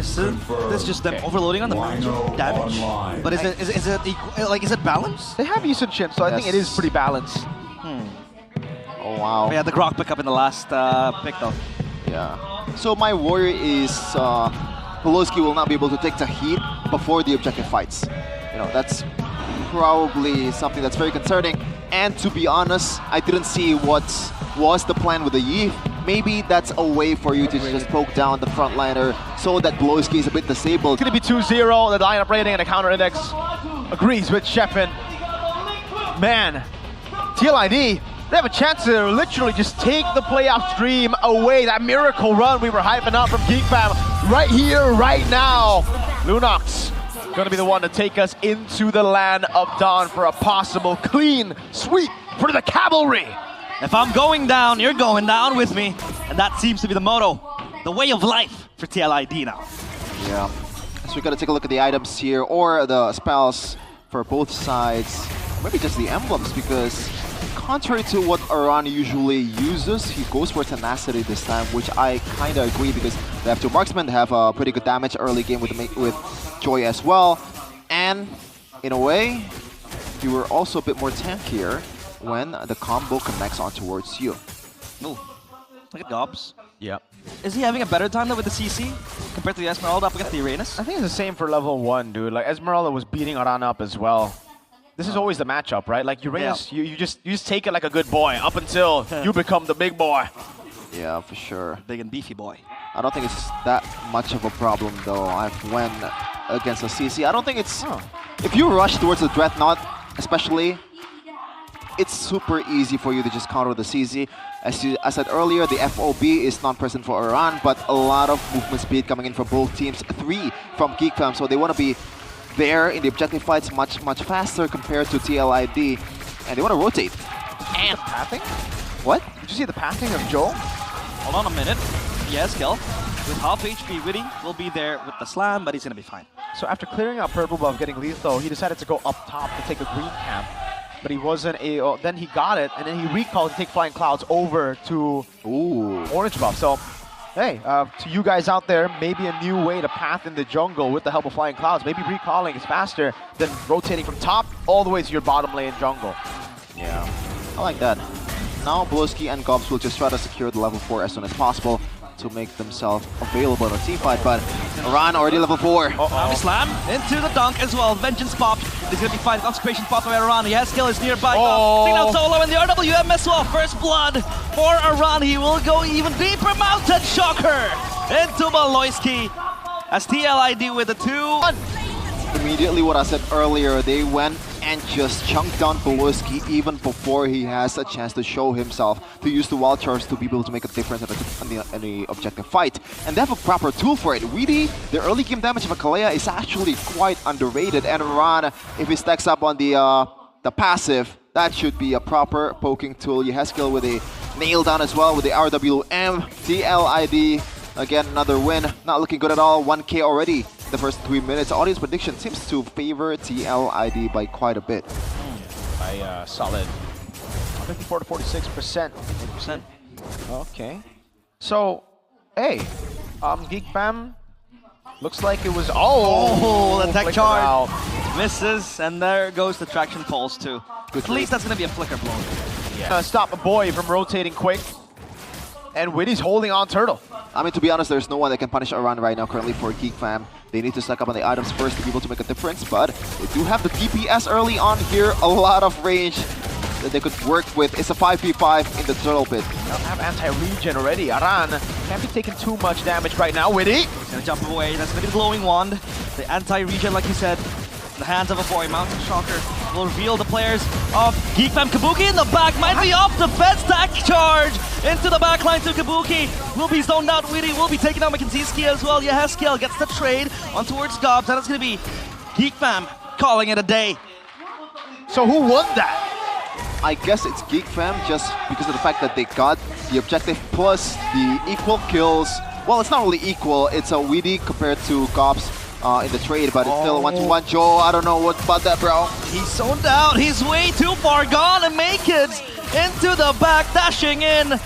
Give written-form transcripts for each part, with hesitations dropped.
This is just them overloading on the damage. But is it equal, like, is it balanced? They have decent chip, so I think it is pretty balanced. Oh wow. Yeah, the Grok pickup in the last pick though. Yeah. So my worry is Poloski will not be able to take the heat before the objective fights. You know, that's probably something that's very concerning. And to be honest, I didn't see what was the plan with the Yi. Maybe that's a way for you to just poke down the frontliner so that Poloski is a bit disabled. It's going to be 2-0. The lineup rating and the counter index agrees with Shepin. Man, TLID, they have a chance to literally just take the playoff dream away. That miracle run we were hyping up from GEEKFAM right here, right now. Lunox going to be the one to take us into the land of Dawn for a possible clean sweep for the cavalry. If I'm going down, you're going down with me. And that seems to be the motto, the way of life for TLID now. Yeah. So we got to take a look at the items here, or the spells for both sides. Maybe just the emblems, because contrary to what Aran usually uses, he goes for tenacity this time, which I kind of agree, because they have two marksmen, they have pretty good damage early game with Joy as well. And in a way, you were also a bit more tankier when the combo connects on towards you. Ooh, look at Gobs. Yep. Is he having a better time though with the CC compared to the Esmeralda up against the Uranus? I think it's the same for level 1, dude. Like, Esmeralda was beating Aran up as well. This is always the matchup, right? Like, Uranus, you just take it like a good boy up until you become the big boy. Yeah, for sure. Big and beefy boy. I don't think it's that much of a problem though. When against a CC, I don't think it's... If you rush towards the Dreadnought, especially, it's super easy for you to just counter the CZ. As I said earlier, the FOB is non-present for Aran, but a lot of movement speed coming in from both teams. 3 from GEEKFAM, so they want to be there in the objective fights much faster compared to TLID, and they want to rotate. And pathing? What? Did you see the pathing of Joel? Hold on a minute. Yes, Kel. With half HP, Witty will be there with the slam, but he's gonna be fine. So after clearing out purple buff, getting lethal, he decided to go up top to take a green camp. But he wasn't a... then he got it, and then he recalled to take Flying Clouds over to orange buff. So, hey, to you guys out there, maybe a new way to path in the jungle with the help of Flying Clouds. Maybe recalling is faster than rotating from top all the way to your bottom lane jungle. Yeah, I like that. Now Poloski and Gobs will just try to secure the level 4 as soon as possible to make themselves available in a team fight, but Aran already level 4. Slam into the dunk as well. Vengeance popped. There's gonna be fine. Consecration popped by Aran. Yaskill is nearby. Seen out solo in the RWM as well. First blood for Aran. He will go even deeper. Mountain Shocker into Maloyski as TLID with the 2. Immediately what I said earlier, they went and just chunked down Poloski even before he has a chance to show himself, to use the wild charge to be able to make a difference in the objective fight. And they have a proper tool for it. Really, the early game damage of a Kalea is actually quite underrated, and Aran, if he stacks up on the passive, that should be a proper poking tool. Yaskill with a nail down as well with the RWM. TLID, again, another win. Not looking good at all, 1K already. The first 3 minutes. Audience prediction seems to favor TLID by quite a bit. By solid 54 to 46%. Okay. So, hey, GEEKFAM looks like it was the tech charge misses, and there goes the traction pulse too. At least that's gonna be a flicker blow. Yeah. Stop a boy from rotating quick, and Witty's holding on turtle. I mean, to be honest, there's no one that can punish Aran right now currently for GEEKFAM. They need to stack up on the items first to be able to make a difference, but they do have the DPS early on here, a lot of range that they could work with. It's a 5v5 in the turtle pit. They don't have anti-regen already. Aran can't be taking too much damage right now. Witty! He's gonna jump away. That's gonna be the glowing wand. The anti-regen, like you said, in the hands of a boy. Mountain Shocker will reveal the players of GEEKFAM. Kabuki in the back might be off the fed stack charge into the backline to Kabuki. Will be zoned out. Witty will be taking out Makinziski as well. Yaskill gets the trade on towards Gobs, and it's gonna be GEEKFAM calling it a day. So who won that? I guess it's GEEKFAM just because of the fact that they got the objective plus the equal kills. Well, it's not really equal. It's a Witty compared to Gobs in the trade, but it's still a 1-to-1. Joe, I don't know what about that, bro. He's zoned out. He's way too far gone, and make it into the back, dashing in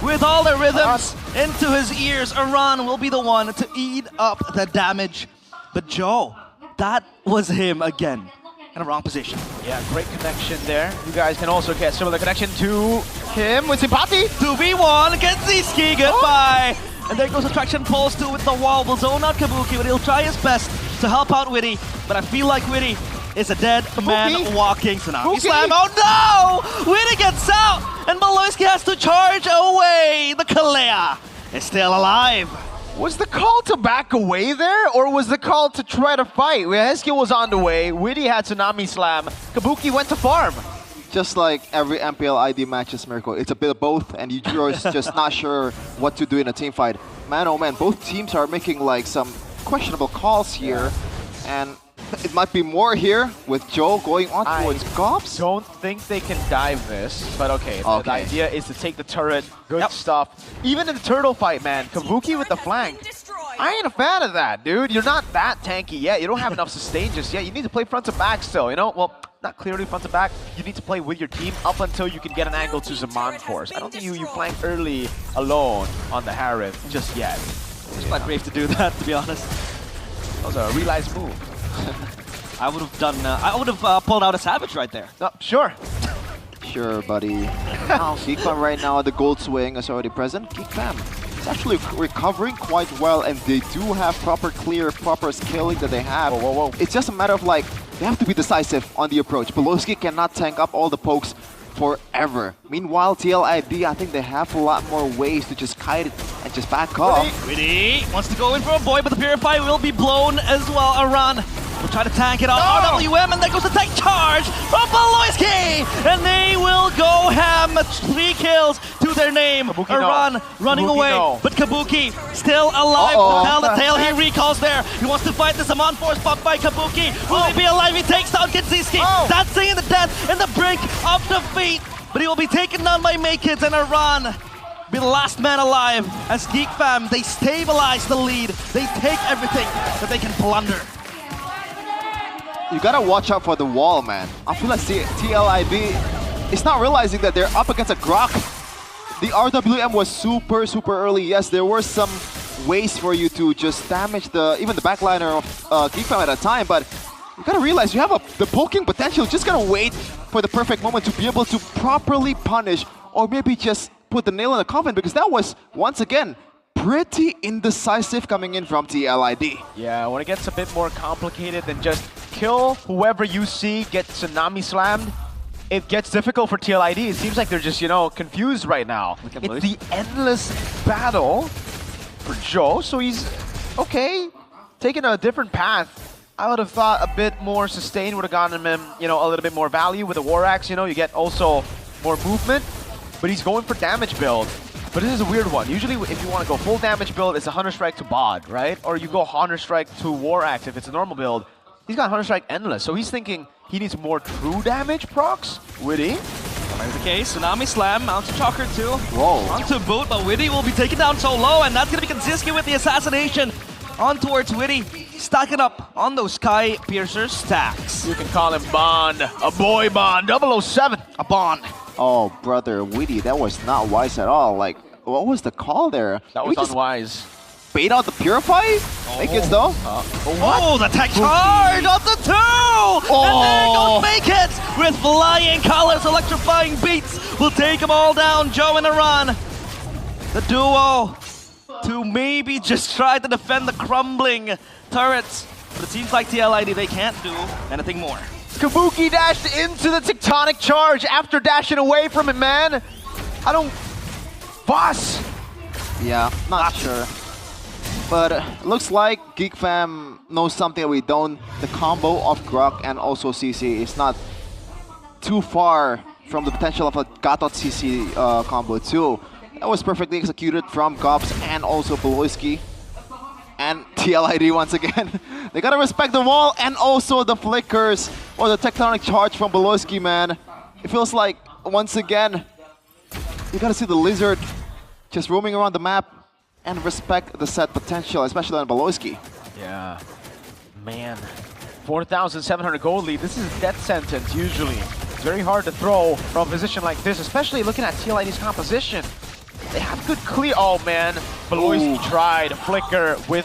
with all the rhythms. into his ears. Aran will be the one to eat up the damage. But Joe, that was him again in a wrong position. Yeah, great connection there. You guys can also get similar connection to him with Simpati. 2v1 against Ziski, goodbye! And there goes Attraction Pulse 2 with the wall. Will zone out Kabuki, but he'll try his best to help out Witty. But I feel like Witty is a dead man walking. Tsunami Slam, oh no! Witty gets out! And Maloyski has to charge away! The Kalea is still alive. Was the call to back away there, or was the call to try to fight? Hesky was on the way, Witty had Tsunami Slam, Kabuki went to farm. Just like every MPL ID matches, Miracle, it's a bit of both, and you're just not sure what to do in a team fight. Man, oh man, both teams are making like some questionable calls here, and it might be more here with Joe going on towards Gops. Don't think they can dive this, but okay. The idea is to take the turret, good stuff. Even in the turtle fight, man, Kabuki with the flank. I ain't a fan of that, dude. You're not that tanky yet. You don't have enough sustain just yet. You need to play front to back still, you know? Well, not clearly front to back. You need to play with your team up until you can get an angle to Zaman Force. I don't think you flank early alone on the Harith just yet. It's quite brave to do that, to be honest. That was a realized move. I would have done. I would have pulled out a Savage right there. Sure. Sure, buddy. GEEKFAM right now, the gold swing is already present. GEEKFAM is actually recovering quite well, and they do have proper clear, proper scaling that they have. Whoa. It's just a matter of like, they have to be decisive on the approach. Belowski cannot tank up all the pokes forever. Meanwhile, TLID, I think they have a lot more ways to just kite it and just back off. Witty wants to go in for a boy, but the Purify will be blown as well. Aran will try to tank it out. RWM, and there goes the tank charge from Beloyski! And they will go ham. 3 kills to their name. Aran running away, but Kabuki still alive. Tell the tail, he recalls there. He wants to fight the Zaman Force pop by Kabuki. Will he be alive? He takes down Kinziski. Dancing the death in the brink of defeat. But he will be taken down by Maykids, and Aran be the last man alive as GEEKFAM, they stabilize the lead. They take everything that they can plunder. You gotta watch out for the wall, man. I feel like TLID is not realizing that they're up against a Grok. The RWM was super early. Yes, there were some ways for you to just damage even the backliner of GEEKFAM at a time, but you gotta realize you have the poking potential. Just gotta wait for the perfect moment to be able to properly punish, or maybe just put the nail in the coffin, because that was, once again, pretty indecisive coming in from TLID. Yeah, when it gets a bit more complicated than just kill whoever you see get Tsunami Slammed, it gets difficult for TLID. It seems like they're just, you know, confused right now. It's the endless battle for Joe, so he's, okay, taking a different path. I would have thought a bit more sustain would have gotten him, you know, a little bit more value with the War Axe. You know, you get also more movement, but he's going for damage build. But this is a weird one. Usually, if you want to go full damage build, it's a Hunter Strike to Bod, right? Or you go Hunter Strike to War Axe if it's a normal build. He's got Hunter Strike Endless, so he's thinking he needs more true damage procs. Witty. That's the case. Tsunami Slam, mounts a Chalker too. Whoa. Onto Boot, but Witty will be taken down so low, and that's going to be Kinziski with the assassination. On towards Witty, stacking up on those Sky Piercer stacks. You can call him Bond, a boy Bond, 007. A Bond. Oh, brother, Witty, that was not wise at all. Like, what was the call there? That was unwise. Bait out the Purify? Make it though. Oh, the tech charge of the 2! And there goes Make It with flying colors, electrifying beats. Will take them all down. Joe and Aran, the duo, to maybe just try to defend the crumbling turrets. But it seems like TLID, they can't do anything more. Kabuki dashed into the tectonic charge after dashing away from it, man. I don't... Boss! Yeah, not sure. But looks like GEEKFAM knows something we don't. The combo of Grok and also CC is not too far from the potential of a Gatot CC combo too. That was perfectly executed from Gops and also Beloyski. And TLID once again. They gotta respect the wall and also the flickers or the tectonic charge from Beloyski, man. It feels like, once again, you gotta see the lizard just roaming around the map and respect the set potential, especially on Beloyski. Yeah. Man. 4,700 gold lead. This is a death sentence usually. It's very hard to throw from a position like this, especially looking at TLID's composition. They have good clear. Oh man, Beloisi tried flicker with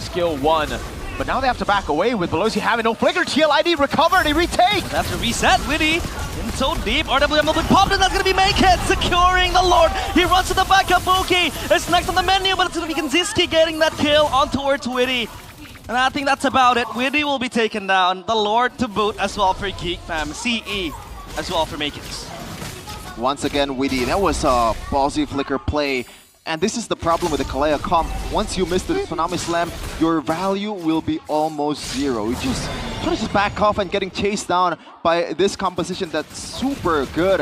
skill 1. But now they have to back away with Beloisi having no flicker. TLID recovered, they retake. They have to reset. Witty in so deep. RWM will be popped, and that's going to be Make It, securing the Lord. He runs to the back. Kabuki is next on the menu, but it's going to be Kanziski getting that kill on towards Witty. And I think that's about it. Witty will be taken down. The Lord to boot as well for GEEKFAM. CE as well for Make It. Once again, Witty, that was a ballsy flicker play. And this is the problem with the Kalea comp. Once you miss the Tsunami Slam, your value will be almost zero. You just try to back off and getting chased down by this composition that's super good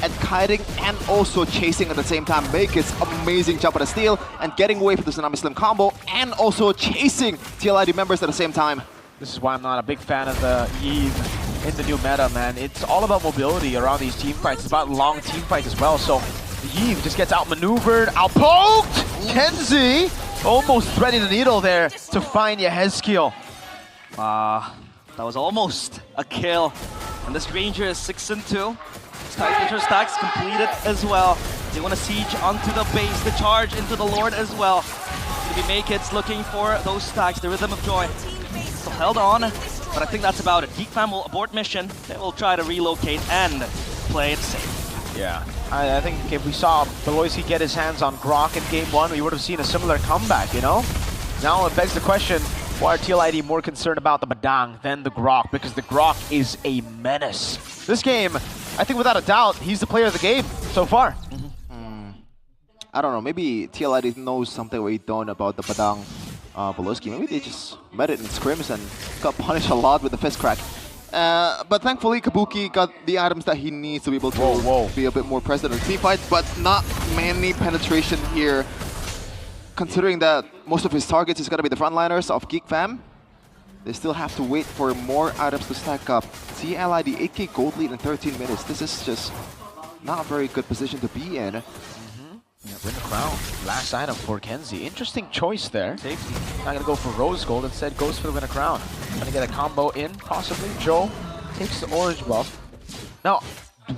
at kiting and also chasing at the same time. Make its amazing jump at a steal and getting away from the Tsunami Slam combo and also chasing TLID members at the same time. This is why I'm not a big fan of the Eve in the new meta, man. It's all about mobility around these team fights. It's about long team fights as well. So Eve just gets outmaneuvered, outpoked! Kenzie almost threading the needle there to find Yehezkiel. That was almost a kill. And this Ranger is 6-2. Nature stacks completed as well. They want to siege onto the base, the charge into the Lord as well. Maybe Make It's looking for those stacks, the Rhythm of Joy. So held on, but I think that's about it. GEEKFAM will abort mission. They will try to relocate and play it safe. Yeah, I think if we saw Beloisi get his hands on Grok in Game 1, we would have seen a similar comeback, you know? Now it begs the question, why are TLID more concerned about the Badang than the Grok? Because the Grok is a menace. This game, I think without a doubt, he's the player of the game so far. I don't know, maybe TLID knows something we don't about the Badang Beloski. Maybe they just met it in scrims and got punished a lot with the fist crack. But thankfully, Kabuki got the items that he needs to be able to be a bit more present in team fights, but not many penetration here. Considering that most of his targets is going to be the frontliners of GEEKFAM, they still have to wait for more items to stack up. TLID 8k gold lead in 13 minutes. This is just not a very good position to be in. Yeah, win the crown. Last item for Kenzie. Interesting choice there. Safety. Not going to go for rose gold, instead goes for the win a crown. Going to get a combo in, possibly. Joe takes the orange buff. Now,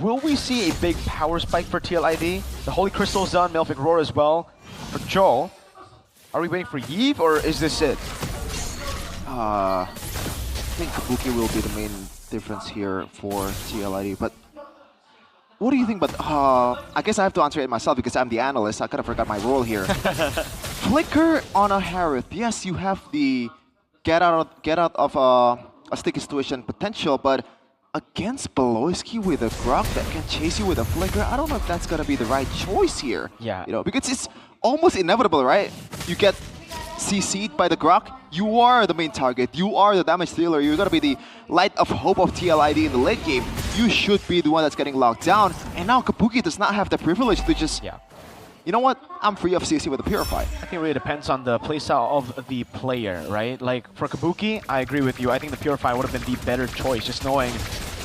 will we see a big power spike for TLID? The Holy Crystal's done, Melfic Roar as well. For Joe, are we waiting for Eve, or is this it? I think Kabuki will be the main difference here for TLID, but what do you think? But I guess I have to answer it myself because I'm the analyst. I kind of forgot my role here. Flicker on a Harith. Yes, you have the get out of a sticky situation potential, but against Beloski with a Grok that can chase you with a Flicker, I don't know if that's gonna be the right choice here. Yeah. You know, because it's almost inevitable, right? You get CC'd by the Grok, you are the main target, you are the damage dealer, you're gonna be the light of hope of TLID in the late game. You should be the one that's getting locked down, and now Kabuki does not have the privilege to just, you know what, I'm free of CC with a Purify. I think it really depends on the playstyle of the player, right? Like, for Kabuki, I agree with you. I think the Purify would have been the better choice, just knowing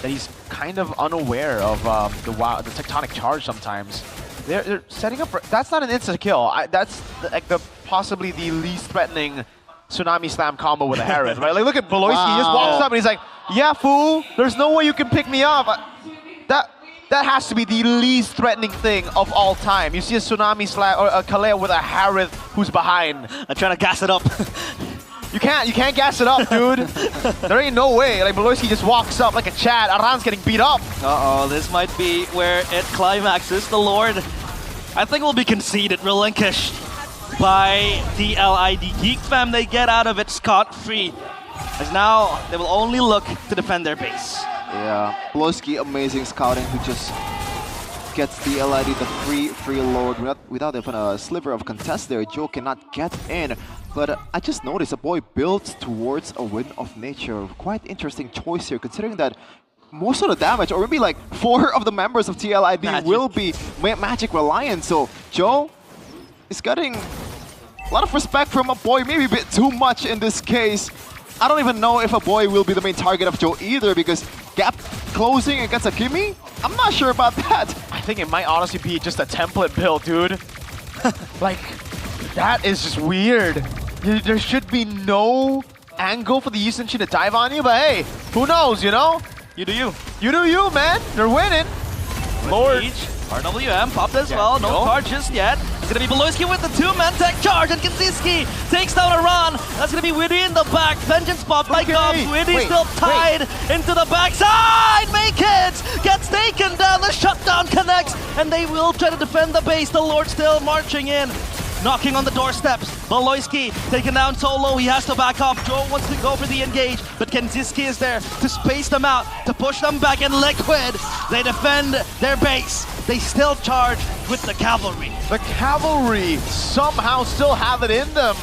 that he's kind of unaware of the tectonic charge sometimes. They're setting up for, that's not an instant kill. That's like possibly the least threatening Tsunami Slam combo with a Harith, right? Like, look at Beloisi, he just walks up and he's like, yeah, fool, there's no way you can pick me up. That has to be the least threatening thing of all time. You see a Tsunami Slam or a Kalea with a Harith who's behind. I'm trying to gas it up. You can't gas it up, dude. There ain't no way. Like, Beloisi just walks up like a Chad. Aran's getting beat up. Uh-oh, this might be where it climaxes. The Lord, I think, will be conceded, relinquished by TLID. GEEKFAM, they get out of it scot-free. As now, they will only look to defend their base. Yeah, Beloski, amazing scouting, who just gets TLID the free Lord without even a sliver of contest there. Joe cannot get in. But I just noticed a boy built towards a Wind of Nature. Quite interesting choice here, considering that most of the damage, or maybe like 4 of the members of TLID will be magic reliant. So Joe is getting a lot of respect from a boy, maybe a bit too much in this case. I don't even know if a boy will be the main target of Joe either, because gap closing against a Kimi? I'm not sure about that. I think it might honestly be just a template build, dude. Like, that is just weird. There should be no angle for the Yusenshin to dive on you, but hey, who knows, you know? You do you. You do you, man. They're winning. Lord. RWM popped as well, no charge just yet. It's gonna be Beloyski with the two-man tech charge, and Kinziski takes down a run. That's gonna be Witty in the back. Vengeance pop like Dobbs. Witty still tied into the backside. Make it! Gets taken down. The shutdown connects, and they will try to defend the base. The Lord still marching in. Knocking on the doorsteps. Beloyski taken down solo. He has to back off. Joe wants to go for the engage, but Kinziski is there to space them out, to push them back. And Liquid, they defend their base. They still charge with the cavalry. The cavalry somehow still have it in them.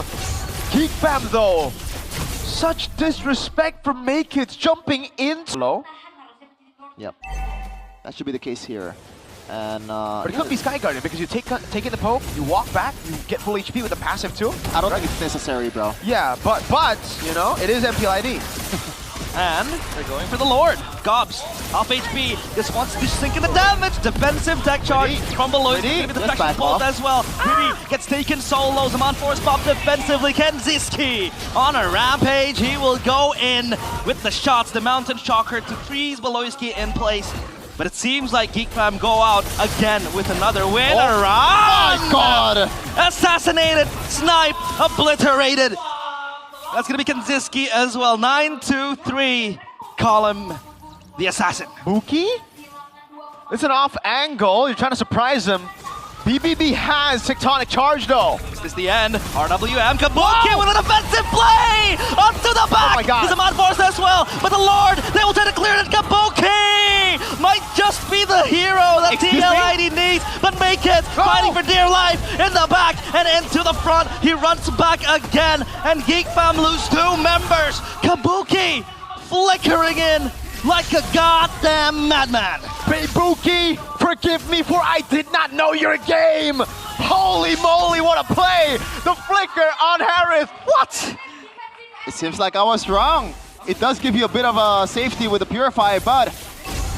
GEEKFAM though, such disrespect from Makeits jumping in. Low. Yep. That should be the case here. And But it could be Sky Guardian because you take in the poke, you walk back, you get full HP with the passive too. I don't think it's necessary, bro. Yeah, but you know, it is MPL ID. And they're going for the Lord. Gobs, off HP, just wants to sink in the damage. Defensive tech charge from Beloyski. Gonna be the deflection bolt as well. Witty gets taken solo. Zaman force pop defensively. Kinziski on a rampage. He will go in with the shots. The Mountain Shocker to freeze Beloyski in place. But it seems like GEEKFAM go out again with another win. Oh my god! Assassinated, snipe, obliterated. That's gonna be Kinziski as well. 9-2-3. Call him the assassin. Buki? It's an off angle. You're trying to surprise him. BBB has Tectonic Charge though. This is the end. RWM Kabuki with an offensive play! Onto the back! Oh my god. He's a mod force as well. But the Lord, they will try to clear it. Kabuki might just be the hero that TLID needs. But make it fighting for dear life in the back and into the front. He runs back again. And GEEKFAM lose 2 members. Kabuki flickering in like a goddamn madman. Buki, forgive me for I did not know your game. Holy moly, what a play. The flicker on Harris. What? It seems like I was wrong. It does give you a bit of a safety with the Purify, but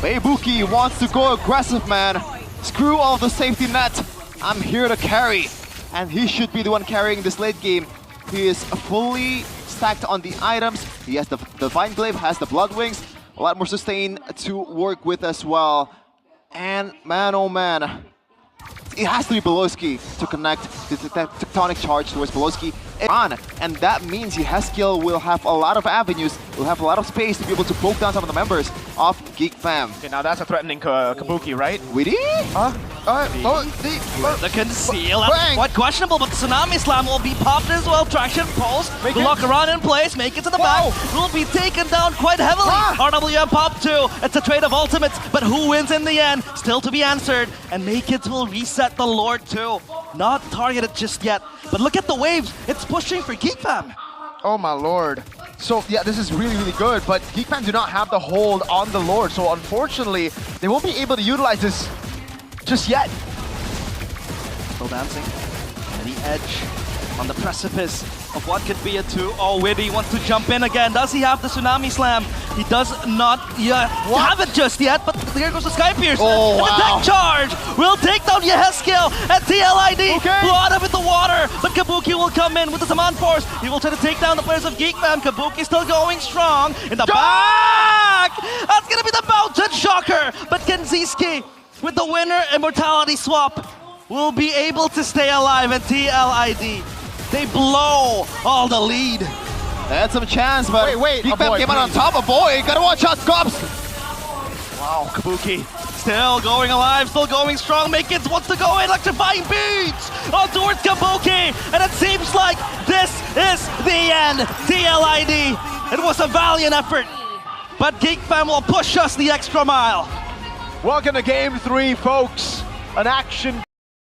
Buki wants to go aggressive, man. Screw all the safety net. I'm here to carry. And he should be the one carrying this late game. He is fully stacked on the items. He has the Divine Glaive, has the Blood Wings. A lot more sustain to work with as well. And man, oh man. It has to be Beloyski to connect the Tectonic Charge towards Beloyski. And that means Yehezkiel will have a lot of avenues, will have a lot of space to be able to poke down some of the members of GEEKFAM. Okay, now that's a threatening Kabuki, right? Witty? The conceal. That's quite questionable, but the Tsunami Slam will be popped as well. Traction pulse. The lock around in place. Make it to the back. Will be taken down quite heavily. RWM pop 2. It's a trade of ultimates, but who wins in the end? Still to be answered. And Makeits will reset the Lord too. Not targeted just yet, but look at the waves. It's pushing for GEEKFAM. Oh my lord. So yeah, this is really, really good, but GEEKFAM do not have the hold on the Lord, so unfortunately, they won't be able to utilize this just yet. Still dancing. And the edge on the precipice of what could be a 2. Oh, Witty wants to jump in again. Does he have the Tsunami Slam? He does not have it just yet, but here goes the Sky Piercer. Oh, and the deck charge will take down Yehezkiel and TLID. Blow out of it the water, but Kabuki will come in with the Zaman Force. He will try to take down the players of GEEKFAM. Kabuki still going strong in the back. That's gonna be the Mountain Shocker, but Kinziski with the winner Immortality swap will be able to stay alive, and TLID, they blow all the lead. They had some chance, but GEEKFAM came out on top. A boy, gotta watch out, Scops. Wow, Kabuki still going alive, still going strong. Makeits wants to go in, electrifying beats on towards Kabuki, and it seems like this is the end. TLID, it was a valiant effort, but GEEKFAM will push us the extra mile. Welcome to Game 3, folks. An action